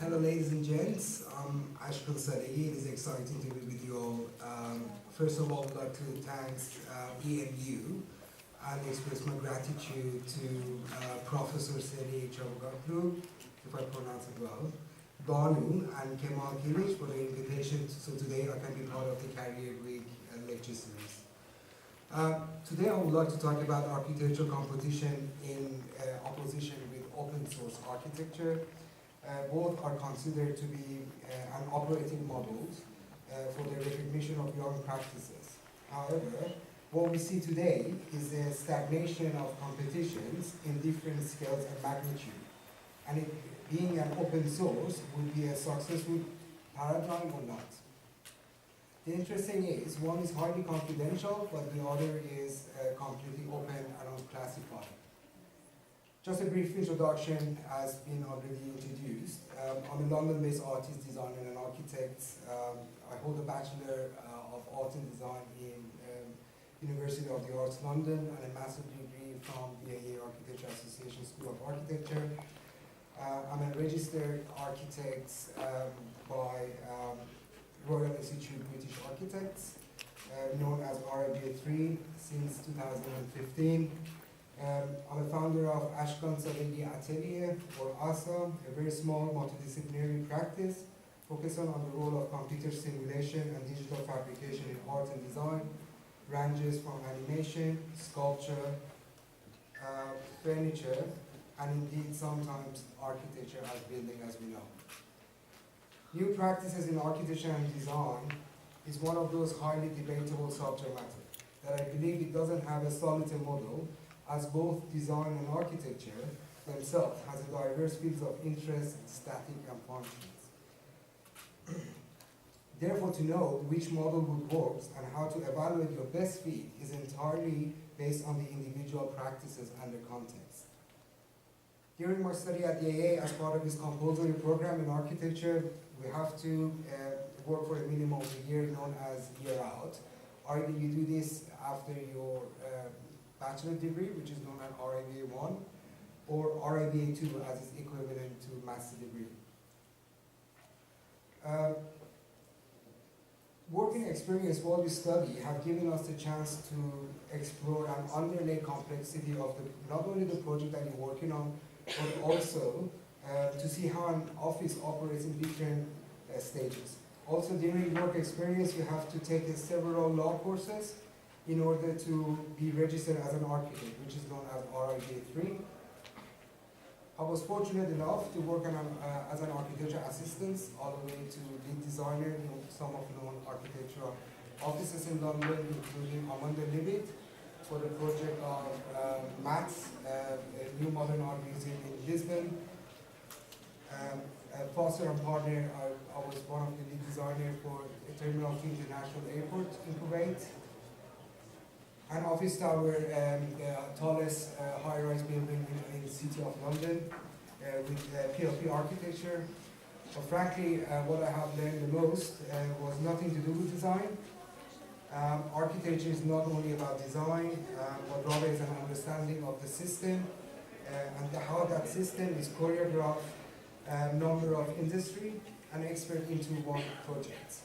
Hello, ladies and gents. I'm Askhan Sadeghi. It is exciting to be with you all. First of all, I would like to thank EMU and express my gratitude to Professor Seri Chavgatlu, if I pronounce it well, Banu and Kemal Kilic for the invitation so today I can be part of the Career Week lecture series. Today I would like to talk about architectural competition in opposition with open source architecture. Both are considered to be an operating models for the recognition of young practices. However, what we see today is a stagnation of competitions in different scales and magnitude. And it being an open source would be a successful paradigm or not. The interesting is, one is highly confidential, but the other is completely open and unclassified. Just a brief introduction has been already introduced. I'm a London-based artist, designer, and architect. I hold a Bachelor of Art and Design in University of the Arts London and a master's degree from the Architecture Association School of Architecture. I'm a registered architect by Royal Institute British Architects, known as RIBA 3 since 2015. I'm a founder of Askhan Sadeghi Atelier, or ASA, a very small multidisciplinary practice focusing on the role of computer simulation and digital fabrication in art and design, ranges from animation, sculpture, furniture, and indeed sometimes architecture as building as we know. New practices in architecture and design is one of those highly debatable subject matter that I believe it doesn't have a solid model, as both design and architecture themselves has a diverse fields of interest, static and functions. Therefore, to know which model would work and how to evaluate your best fit is entirely based on the individual practices and the context. During my study at the AA, as part of this compulsory program in architecture, we have to work for a minimum of a year known as year out. Either you do this after your bachelor degree, which is known as RIBA 1, or RIBA 2 as is equivalent to master degree. Working experience while we study have given us the chance to explore and underlay complexity of not only the project that you're working on, but also to see how an office operates in different stages. Also, during work experience, you have to take several law courses in order to be registered as an architect, which is known as RIBA 3. I was fortunate enough to work as an architecture assistant all the way to lead designer in some of known architectural offices in London, including Amanda Libet for the project of MATS, a new modern art museum in Lisbon. Foster and partner, I was one of the lead designers for Terminal 2 International Airport in Kuwait. An office tower, the tallest high-rise building in the city of London with PLP architecture. But frankly, what I have learned the most was nothing to do with design. Architecture is not only about design, but rather is an understanding of the system and how that system is choreographed, number of industry, and expert into one project.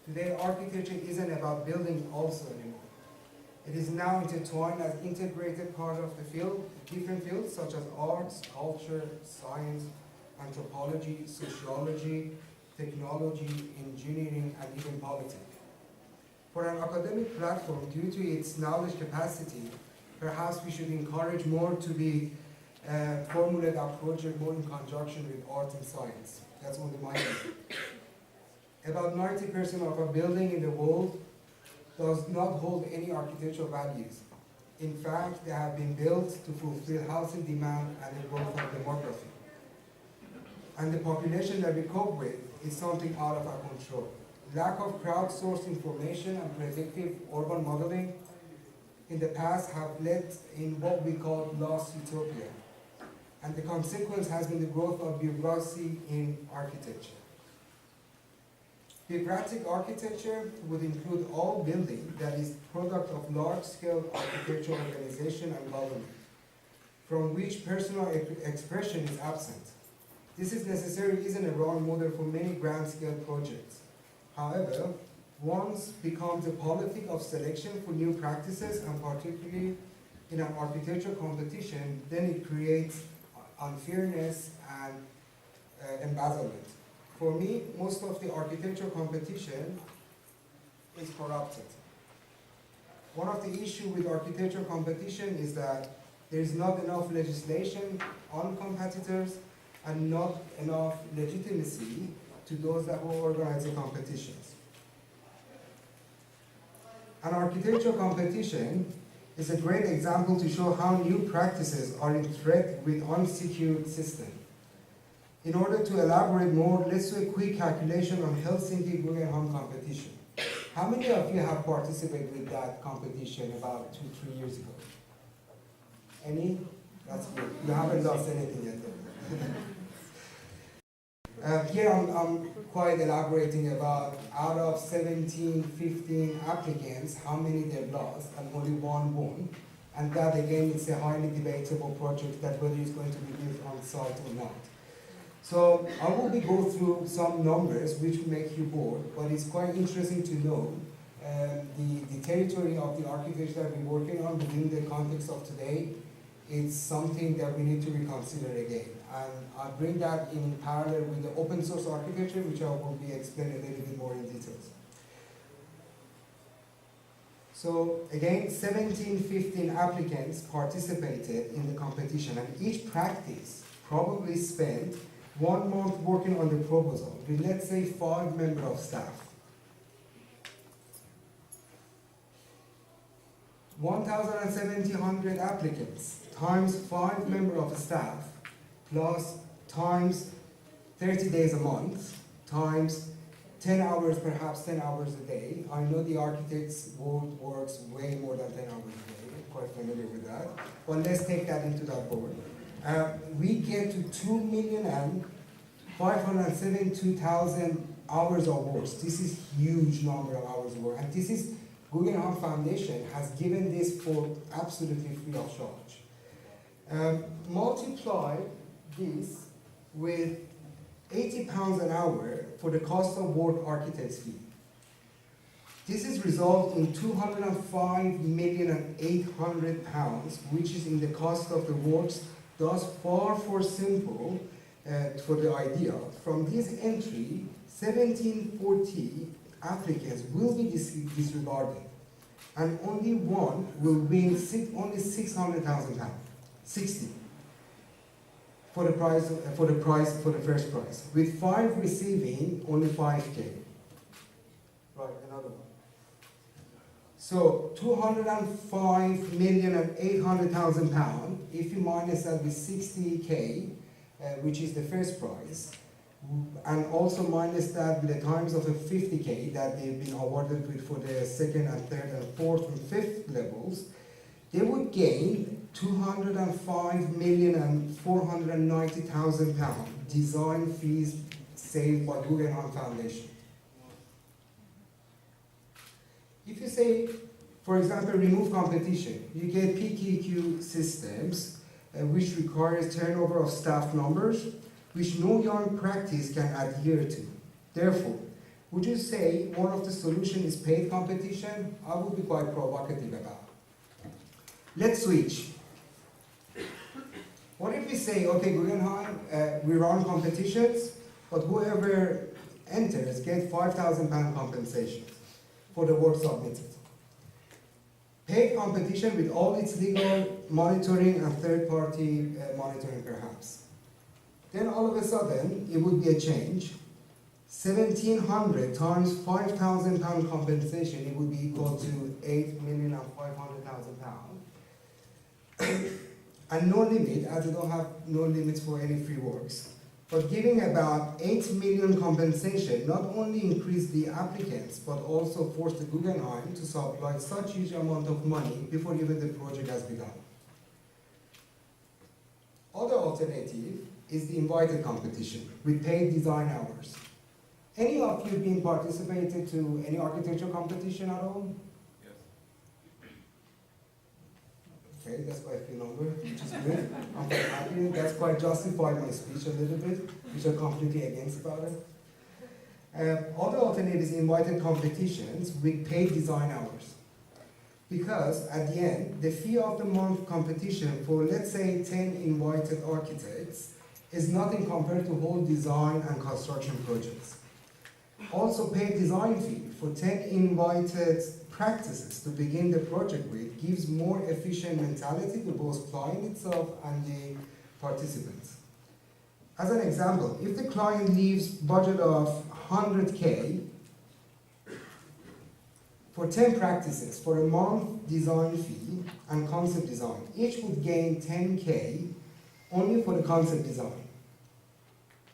Today, architecture isn't about building also anymore. It is now intertwined as integrated part of the field, different fields such as arts, culture, science, anthropology, sociology, technology, engineering, and even politics. For an academic platform, due to its knowledge capacity, perhaps we should encourage more to be formulate our project more in conjunction with art and science. That's only my opinion. About 90% of our building in the world does not hold any architectural values. In fact, they have been built to fulfill housing demand and the growth of demography. And the population that we cope with is something out of our control. Lack of crowdsourced information and predictive urban modeling in the past have led in what we call lost utopia. And the consequence has been the growth of bureaucracy in architecture. Bureaucratic architecture would include all building that is product of large-scale architectural organization and government, from which personal expression is absent. This is necessary isn't a role model for many grand-scale projects. However, once becomes a politic of selection for new practices, and particularly in an architecture competition, then it creates unfairness and embezzlement. For me, most of the architecture competition is corrupted. One of the issues with architecture competition is that there is not enough legislation on competitors and not enough legitimacy to those that will organize the competitions. An architecture competition is a great example to show how new practices are in threat with unsecured system. In order to elaborate more, let's do a quick calculation on Helsinki Guggenheim competition. How many of you have participated with that competition about 2-3 years ago? Any? That's good. You haven't lost anything yet. Here I'm quite elaborating about out of 17, 15 applicants, how many they've lost, and only one won. And that again is a highly debatable project that whether it's going to be built on site or not. So I will go through some numbers which will make you bored, but it's quite interesting to know the territory of the architecture that we're working on within the context of today. It's something that we need to reconsider again. And I bring that in parallel with the open source architecture, which I will be explaining a little bit more in details. So again, 17, 15 applicants participated in the competition, and each practice probably spent 1 month working on the proposal with, let's say, 5 members of staff. 1,700 applicants times 5 members of staff plus times 30 days a month times 10 hours, perhaps 10 hours a day. I know the architect's world works way more than 10 hours a day. I'm quite familiar with that. But let's take that into that board. We get to 2,572,000 hours of work. This is huge number of hours of work. And this is Guggenheim Foundation has given this for absolutely free of charge. Multiply this with 80 pounds an hour for the cost of work architect's fee. This is result in 205,800,000 pounds, which is in the cost of the works, thus far for simple for the idea. From this entry, 1740 applicants will be disregarded, and only one will win only 600,000 pounds, 60 for the first prize, with 5 receiving only 5K. Right, another one. So 205,800,000 pounds. If you minus that with 60K, which is the first prize, and also minus that with the times of a 50K that they've been awarded with for the second and third and fourth and fifth levels, they would gain 205,490,000 pounds design fees saved by Guggenheim Foundation. If you say, for example, remove competition, you get PQQ systems, which requires turnover of staff numbers, which no young practice can adhere to. Therefore, would you say one of the solutions is paid competition? I would be quite provocative about it. Let's switch. What if we say, okay, Guggenheim, we run competitions, but whoever enters gets £5,000 compensation for the work submitted. Paid competition with all its legal monitoring and third-party monitoring perhaps. Then all of a sudden, it would be a change. 1,700 times £5,000 compensation, it would be equal to £8,500,000. And no limit, as you don't have no limits for any free works. But giving about 8 million compensation not only increased the applicants, but also forced the Guggenheim to supply such huge amount of money before even the project has begun. Other alternative is the invited competition with paid design hours. Any of you been participated to any architecture competition at all? Yes. Okay, that's quite a few number, which is good. I'm quite happy with that's quite justified my speech a little bit, which I'm completely against about it. Other alternatives invited competitions with paid design hours. Because at the end, the fee of the month competition for, let's say, 10 invited architects is nothing compared to whole design and construction projects. Also, paid design fee for 10 invited practices to begin the project with gives more efficient mentality to both client itself and the participants. As an example, if the client leaves budget of 100K for 10 practices for a month design fee and concept design, each would gain 10K only for the concept design.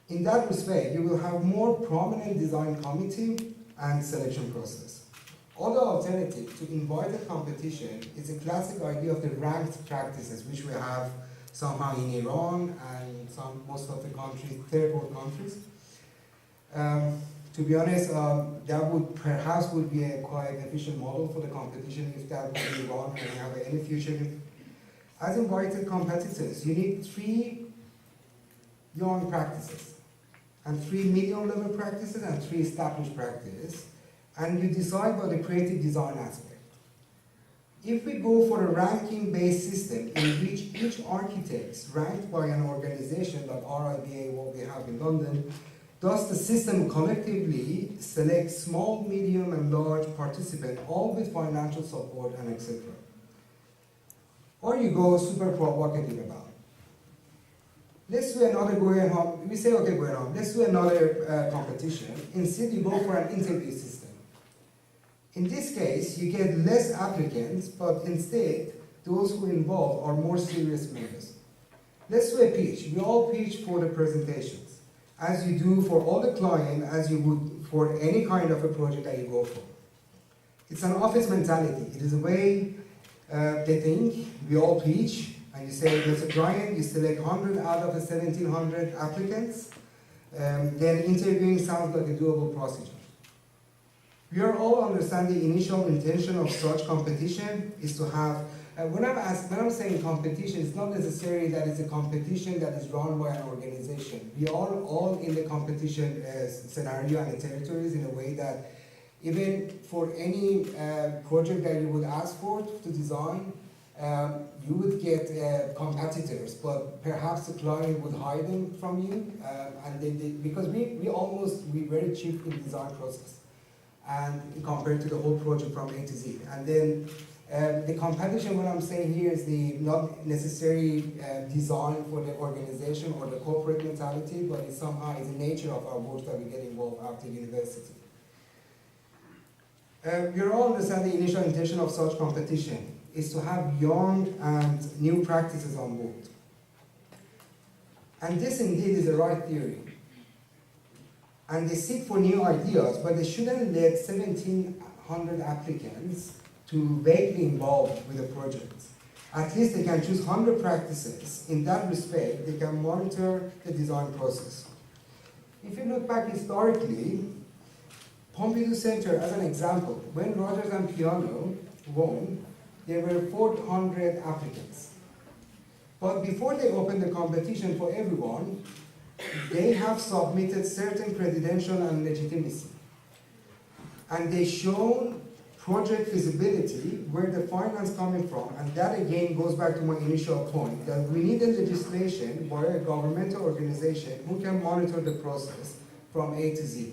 In that respect, you will have more prominent design committee and selection process. Other alternative to invited competition is a classic idea of the ranked practices, which we have somehow in Iran and most of the countries, third world countries. To be honest, that would perhaps be a quite efficient model for the competition if that would be Iran and have any future. As invited competitors, you need 3 young practices and 3 medium-level practices and 3 established practices, and you decide by the creative design aspect. If we go for a ranking-based system in which each architect is ranked by an organization like RIBA, what we have in London, thus the system collectively selects small, medium, and large participants, all with financial support and etc. Or you go super provocative about it. Let's do another Guggenheim. We say, okay, Guggenheim, let's do another competition. Instead, you go for an interview system. In this case, you get less applicants, but instead, those who involve are more serious members. Let's do a pitch. We all pitch for the presentations, as you do for all the client, as you would for any kind of a project that you go for. It's an office mentality. It is a way they think. We all pitch, and you say, there's a client, you select 100 out of the 1,700 applicants, then interviewing sounds like a doable procedure. We are all understand the initial intention of such competition is to have, when I'm saying competition, it's not necessarily that it's a competition that is run by an organization. We are all in the competition scenario and the territories in a way that even for any project that you would ask for to design, you would get competitors, but perhaps the client would hide them from you, because we're very cheap in design process, and compared to the whole project from A to Z. And then the competition, what I'm saying here is the not necessarily design for the organization or the corporate mentality, but it's somehow the nature of our work that we get involved after university. You all understand the initial intention of such competition is to have young and new practices on board. And this indeed is the right theory. And they seek for new ideas, but they shouldn't let 1,700 applicants to vaguely involved with the project. At least they can choose 100 practices. In that respect, they can monitor the design process. If you look back historically, Pompidou Center, as an example, when Rogers and Piano won, there were 400 applicants. But before they opened the competition for everyone, they have submitted certain credential and legitimacy. And they shown project feasibility, where the finance coming from, and that again goes back to my initial point, that we need a legislation by a governmental organization who can monitor the process from A to Z.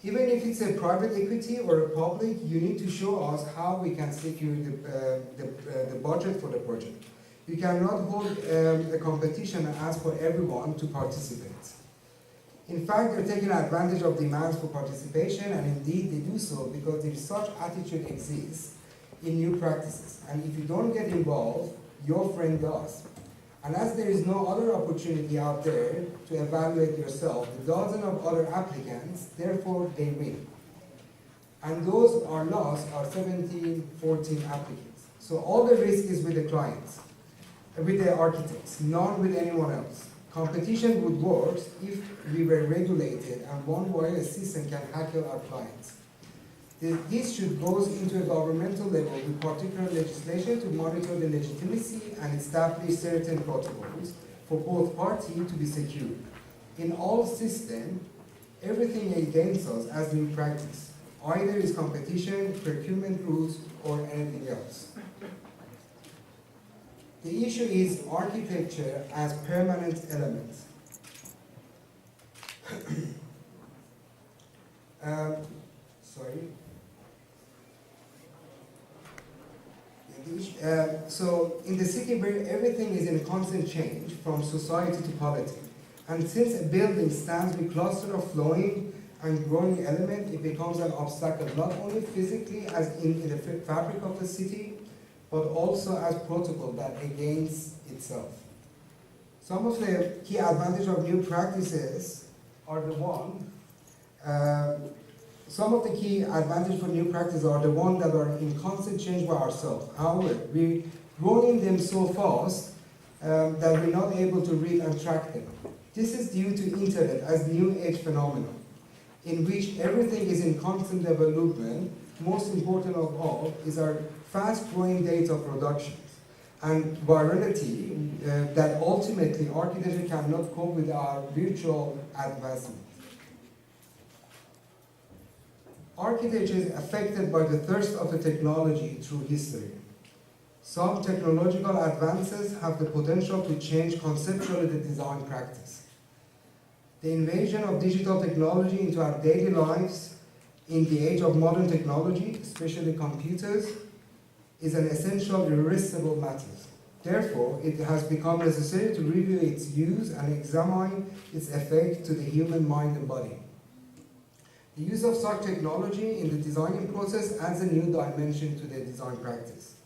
Even if it's a private equity or a public, you need to show us how we can secure the budget for the project. You cannot hold a competition and ask for everyone to participate. In fact, they're taking advantage of demands for participation, and indeed they do so because there is such attitude exists in new practices. And if you don't get involved, your friend does. And as there is no other opportunity out there to evaluate yourself, the dozen of other applicants, therefore they win. And those are lost are 17, 14 applicants. So all the risk is with the clients, with the architects, none with anyone else. Competition would work if we were regulated and one wireless system can hackle our clients. This should go into a governmental level with particular legislation to monitor the legitimacy and establish certain protocols for both parties to be secure. In all systems, everything against us as new practice. Either is competition, procurement rules, or anything else. The issue is architecture as permanent element. So in the city where everything is in constant change from society to politics, and since a building stands with a cluster of flowing and growing elements, it becomes an obstacle not only physically as in the fabric of the city, but also as protocol that against itself. Some of the key advantages of new practices are the one. Some of the key advantages for new practices are the ones that are in constant change by ourselves. However, we're growing them so fast that we're not able to read and track them. This is due to internet as new age phenomenon, in which everything is in constant development. Most important of all is our fast-growing data productions and virality that ultimately architecture cannot cope with our virtual advancement. Architecture is affected by the thirst of the technology through history. Some technological advances have the potential to change conceptually the design practice. The invasion of digital technology into our daily lives in the age of modern technology, especially computers, is an essential, irreversible matter. Therefore, it has become necessary to review its use and examine its effect to the human mind and body. The use of such technology in the designing process adds a new dimension to the design practice,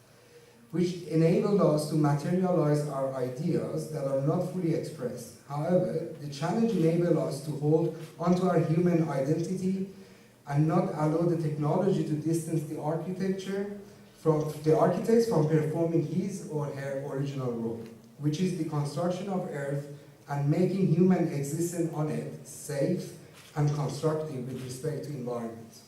which enabled us to materialize our ideas that are not fully expressed. However, the challenge enabled us to hold onto our human identity and not allow the technology to distance the architects from performing his or her original role, which is the construction of Earth and making human existence on it safe and constructive with respect to environment.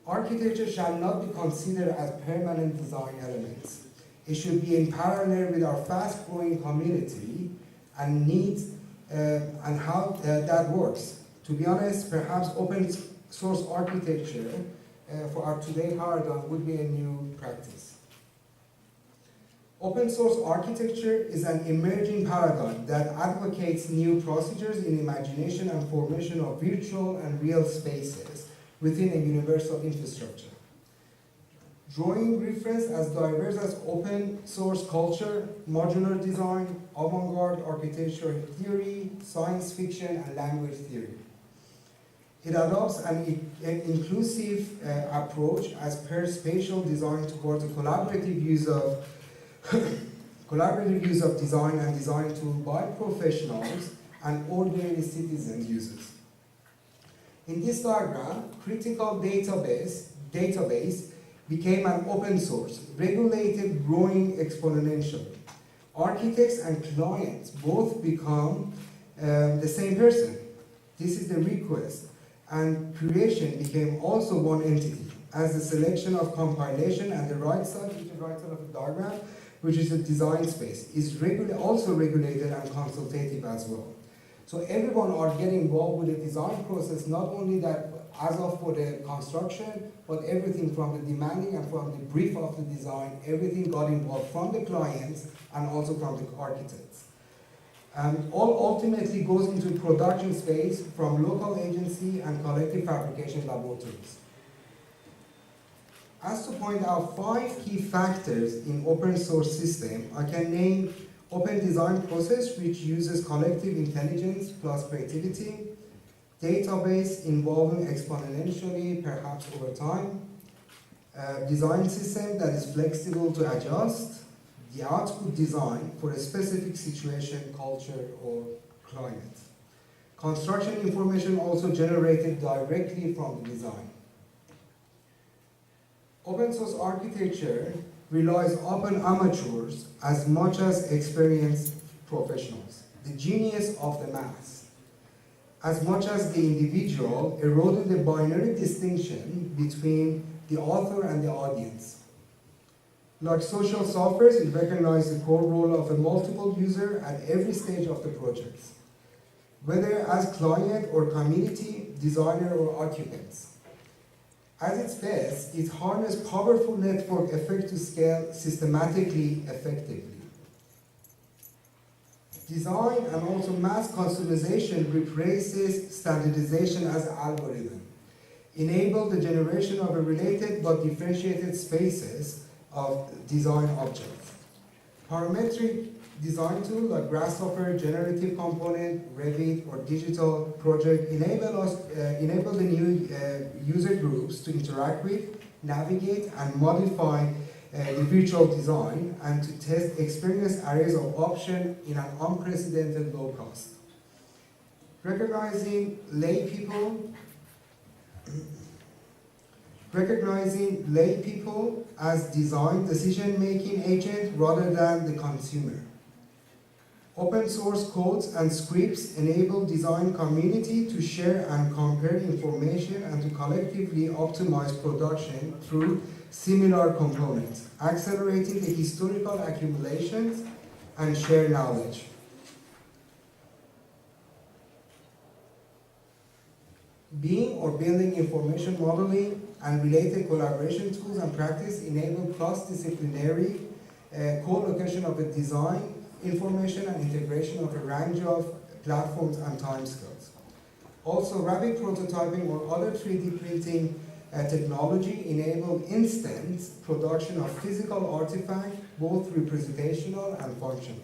Architecture shall not be considered as permanent design elements. It should be in parallel with our fast-growing community and needs and how that works. To be honest, perhaps open source architecture for our today paradigm would be a new practice. Open source architecture is an emerging paradigm that advocates new procedures in imagination and formation of virtual and real spaces within a universal infrastructure. Drawing reference as diverse as open source culture, modular design, avant-garde architecture theory, science fiction, and language theory. It adopts an inclusive approach as per spatial design towards a collaborative use of design and design tool by professionals and ordinary citizen users. In this diagram, critical database became an open source, regulated, growing exponentially. Architects and clients both become the same person. This is the request, and creation became also one entity, as the selection of compilation and the right side, which is the right side of the diagram, which is the design space, is also regulated and consultative as well. So everyone are getting involved with the design process, not only that as of for the construction, but everything from the demanding and from the brief of the design, everything got involved from the clients and also from the architects. And all ultimately goes into production space from local agency and collective fabrication laboratories. As to point out 5 key factors in open source system, I can name open design process, which uses collective intelligence plus creativity, database involving exponentially, perhaps over time, design system that is flexible to adjust, the output design for a specific situation, culture, or climate. Construction information also generated directly from the design. Open source architecture relies upon amateurs as much as experienced professionals, the genius of the mass, as much as the individual, eroding the binary distinction between the author and the audience. Like social softwares, it recognizes the core role of a multiple user at every stage of the project, whether as client or community, designer or occupants. At its best, it harnesses powerful network effect to scale systematically, effectively. Design and also mass customization replaces standardization as an algorithm, enable the generation of a related but differentiated spaces of design objects. Parametric design tools like Grasshopper, Generative Component, Revit, or Digital Project enable the new user groups to interact with, navigate, and modify the virtual design and to test experience arrays of options in an unprecedented low cost. Recognizing lay people as design decision-making agent rather than the consumer. Open source codes and scripts enable design community to share and compare information and to collectively optimize production through similar components, accelerating the historical accumulations and shared knowledge. Being or building information modeling and related collaboration tools and practice enable cross-disciplinary co-location of the design, information, and integration of a range of platforms and timescales. Also, rapid prototyping or other 3D printing technology enable instant production of physical artifacts, both representational and functional,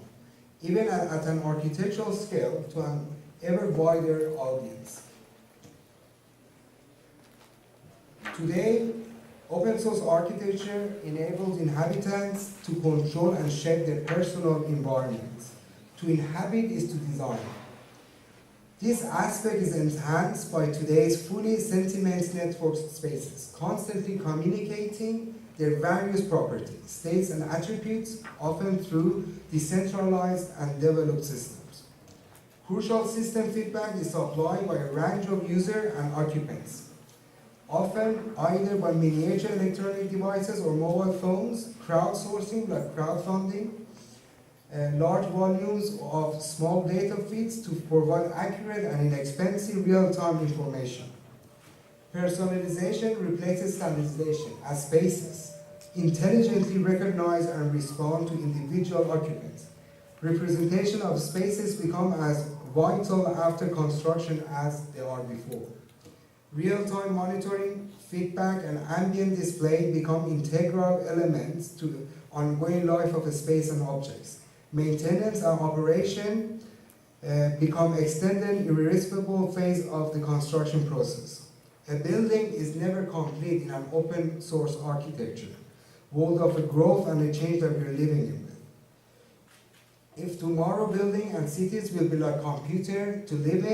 even at an architectural scale to an ever wider audience. Today, open source architecture enables inhabitants to control and shape their personal environments. To inhabit is to design. This aspect is enhanced by today's fully sentiment network spaces, constantly communicating their various properties, states, and attributes, often through decentralized and developed systems. Crucial system feedback is supplied by a range of users and occupants, often either by miniature electronic devices or mobile phones, crowdsourcing like crowdfunding, large volumes of small data feeds to provide accurate and inexpensive real-time information. Personalization replaces standardization as spaces intelligently recognize and respond to individual occupants. Representation of spaces become as vital after construction as they are before. Real-time monitoring, feedback, and ambient display become integral elements to the ongoing life of a space and objects. Maintenance and operation become extended, irreversible phase of the construction process. A building is never complete in an open source architecture, world of a growth and a change that we're living in. If tomorrow building and cities will be like computer to live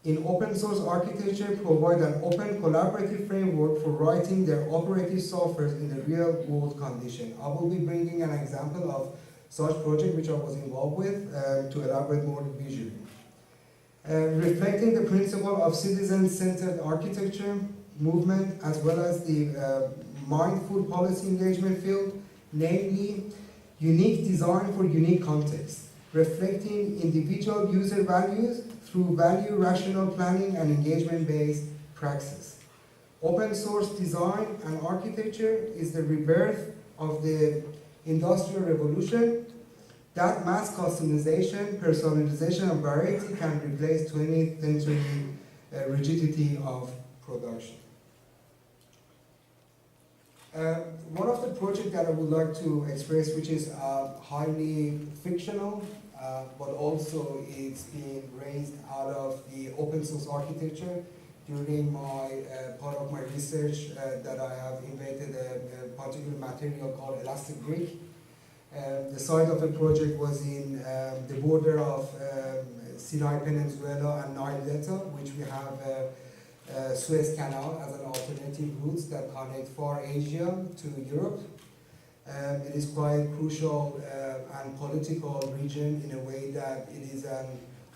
in open source architecture provide an open collaborative framework for writing their operative software in the real world condition. I will be bringing an example of such project which I was involved with to elaborate more visually. Reflecting the principle of citizen-centered architecture movement as well as the mindful policy engagement field, namely unique design for unique context, reflecting individual user values through value rational planning and engagement-based praxis. Open source design and architecture is the rebirth of the Industrial Revolution. That mass customization, personalization, and variety can replace 20th century rigidity of production. One of the projects that I would like to express, which is highly fictional, but also it's being raised out of the open source architecture. During my part of my research that I have invented a particular material called elastic brick. The site of the project was in the border of Sinai Peninsula and Nile Delta, which we have Suez Canal as an alternative route that connect far Asia to Europe. It is quite crucial and political region in a way that it is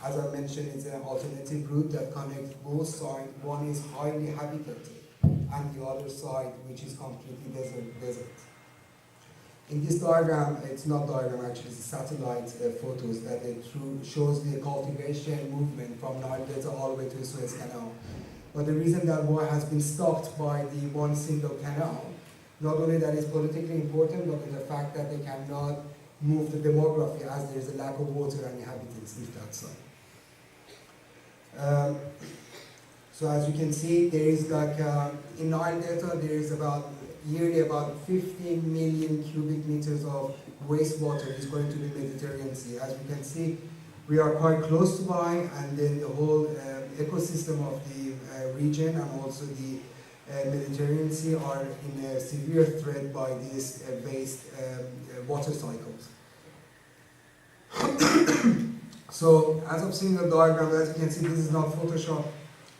as I mentioned, it's an alternative route that connects both sides. One is highly habitated, and the other side, which is completely desert. In this diagram, it's not diagram actually, it's satellite photos that it shows the cultivation movement from Nile Delta all the way to the Suez Canal. But the reason that war has been stopped by the one single canal, not only that is politically important, but the fact that they cannot move the demography as there is a lack of water and inhabitants live that side. So as you can see, there is like, in Nile Delta, there is yearly about 15 million cubic meters of wastewater is going to the Mediterranean Sea. As you can see, we are quite close by, and then the whole ecosystem of the region and also the Mediterranean Sea are in a severe threat by these waste water cycles. So, as I've seen in the diagram, as you can see, this is not Photoshop,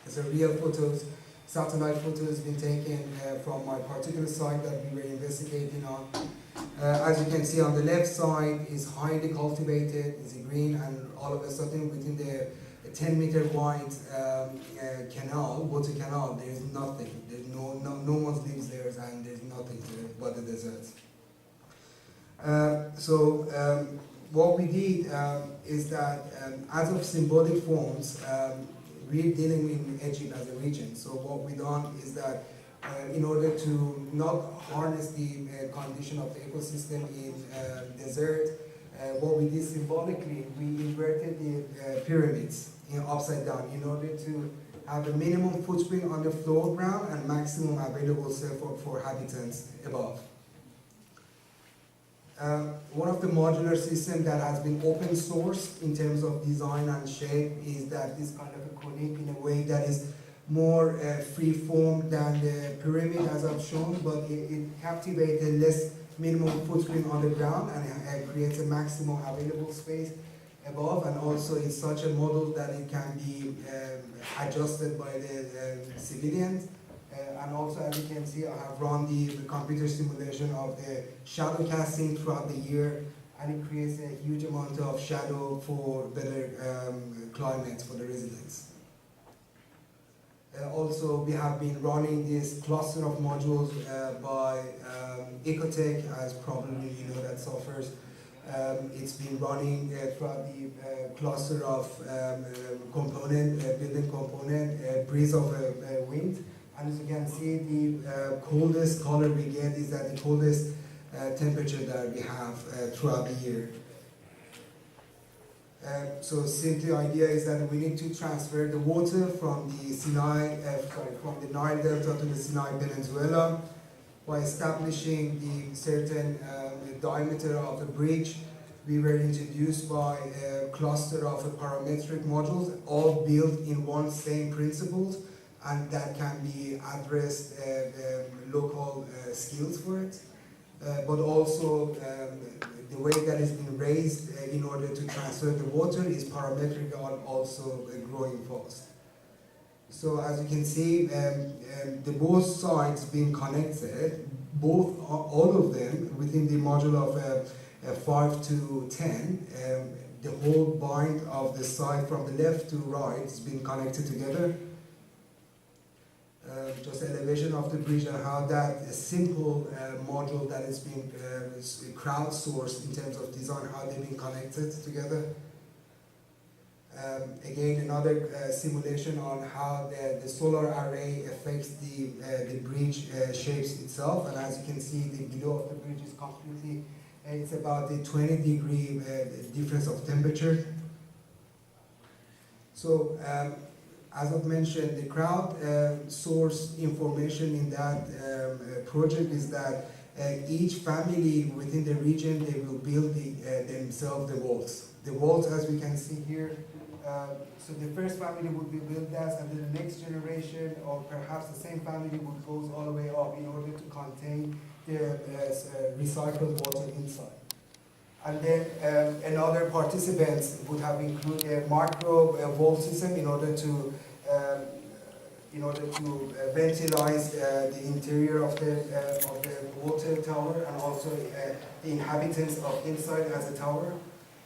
it's a real photos, satellite photos been taken from my particular site that we were investigating on. As you can see on the left side is highly cultivated, is green, and all of a sudden within the 10-meter wide canal, water canal, there is nothing. There's no one lives there, and there's nothing there but the desert. What we did is that, as of symbolic forms, we're dealing with Egypt as a region. So what we done is that, in order to not harness the condition of the ecosystem in desert, what we did symbolically, we inverted the pyramids upside down in order to have a minimum footprint on the floor ground and maximum available surface for habitants above. One of the modular systems that has been open source in terms of design and shape is that this kind of a conic in a way that is more free form than the pyramid as I've shown, but it captivates a less minimum footprint on the ground and it creates a maximum available space above, and also it's such a model that it can be adjusted by the civilians. And also, as you can see, I have run the computer simulation of the shadow casting throughout the year, and it creates a huge amount of shadow for better climate for the residents. Also, we have been running this cluster of modules by Ecotech, as probably you know that suffers. It's been running throughout the cluster of building component, breeze of wind. And as you can see, the coldest color we get is at the coldest temperature that we have throughout the year. So simply the idea is that we need to transfer the water from the from the Nile Delta to the Sinai Peninsula by establishing the certain diameter of the bridge. We were introduced by a cluster of parametric modules, all built in one same principles, and that can be addressed local skills for it, but also the way that it's been raised in order to transfer the water is parametric and also growing fast. So as you can see, the both sides being connected, all of them within the module of 5 to 10, the whole bind of the side from the left to right has been connected together. Just elevation of the bridge and how that simple module that is being crowdsourced in terms of design, how they've been connected together. Again, another simulation on how the solar array affects the bridge shapes itself, and as you can see, the below of the bridge is completely, it's about a 20-degree difference of temperature. So, as I've mentioned, the crowd source information in that project is that each family within the region, they will build themselves the walls. The walls, as we can see here, so the first family would be built that, and then the next generation, or perhaps the same family, would go all the way up in order to contain the recycled water inside. And then another participants would have included a macro wall system in order to ventilize the interior of the water tower, and also the inhabitants of inside as a tower,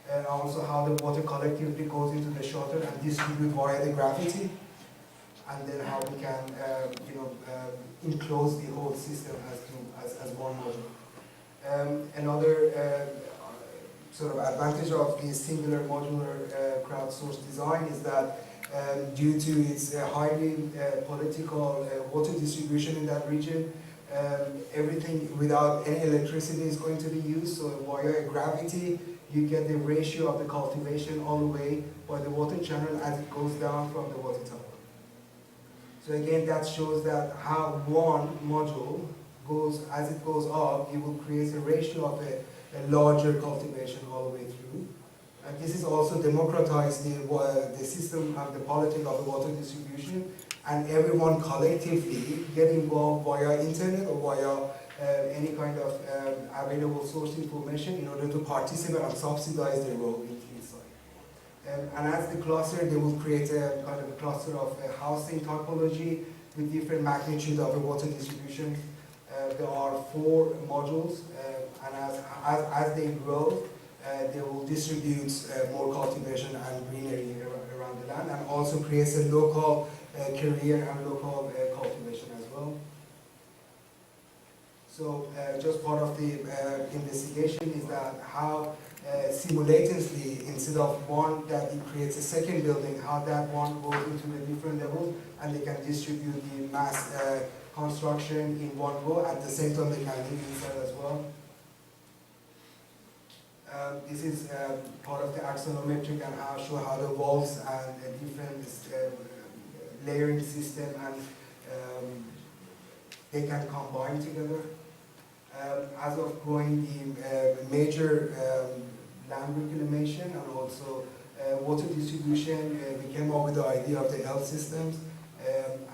and also how the water collectively goes into the shutter and distribute via the gravity, and then how we can enclose the whole system as one module. Another sort of advantage of the singular modular crowdsourced design is that due to its highly political water distribution in that region, everything without any electricity is going to be used. So via gravity, you get the ratio of the cultivation all the way by the water channel as it goes down from the water tower. So again, that shows that how one module goes, as it goes up, it will create a ratio of a larger cultivation all the way through. And this is also democratized the system and the politics of the water distribution, and everyone collectively get involved via internet or via any kind of available source information in order to participate and subsidize their role inside. And as the cluster, they will create a kind of a cluster of housing typology with different magnitude of the water distribution. There are 4 modules, and as they grow, they will distribute more cultivation and greenery around the land, and also creates a local career and local cultivation as well. So just part of the investigation is that how simultaneously, instead of one that it creates a second building, how that one goes into the different levels, and they can distribute the mass construction in one go. At the same time, they can live inside as well. This is part of the axonometric and show how the walls and the different layering system and they can combine together. As of growing the major land reclamation and also water distribution, we came up with the idea of the L systems.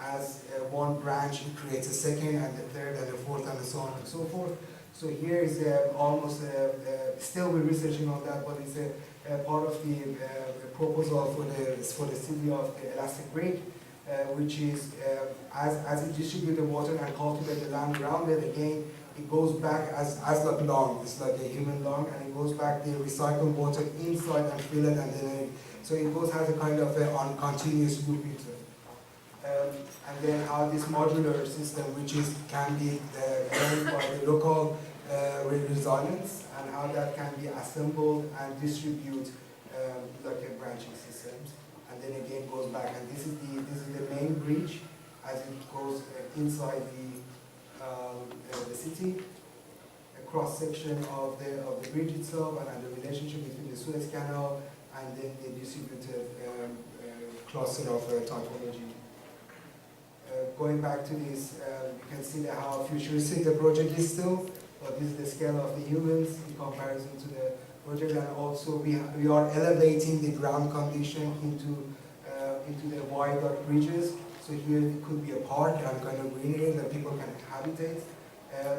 As one branch, it creates a second and the third and the fourth and so on and so forth. So here is almost, still we're researching on that, but it's a part of the proposal for the city of the Elastic Brick, which is as it distributes the water and cultivate the land around it, again, it goes back as like lung. It's like a human lung, and it goes back the recycled water inside and fill it, and then so it goes has a kind of a continuous loop into it. And then how this modular system, which can be learned by the local resilience, and how that can be assembled and distribute like a branching systems, and then again goes back. And this is the main bridge as it goes inside the city, a cross section of the bridge itself, and the relationship between the Suez Canal and then the distributed cluster of typology. Going back to this, you can see how futuristic the project is still, but this is the scale of the humans in comparison to the project, and also we are elevating the ground condition into the viaduct bridges. So here it could be a park and kind of greenery that people can habitate.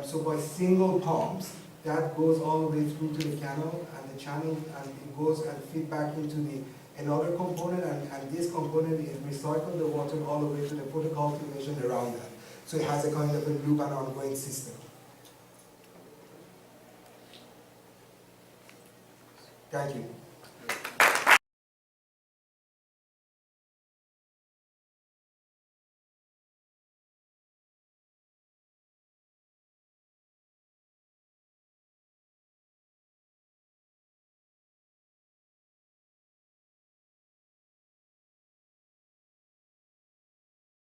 So by single pumps, that goes all the way through to the canal and the channel, and it goes and feed back into another component, and this component is recycle the water all the way to the photo cultivation around that. So it has a kind of a loop and ongoing system. Thank you.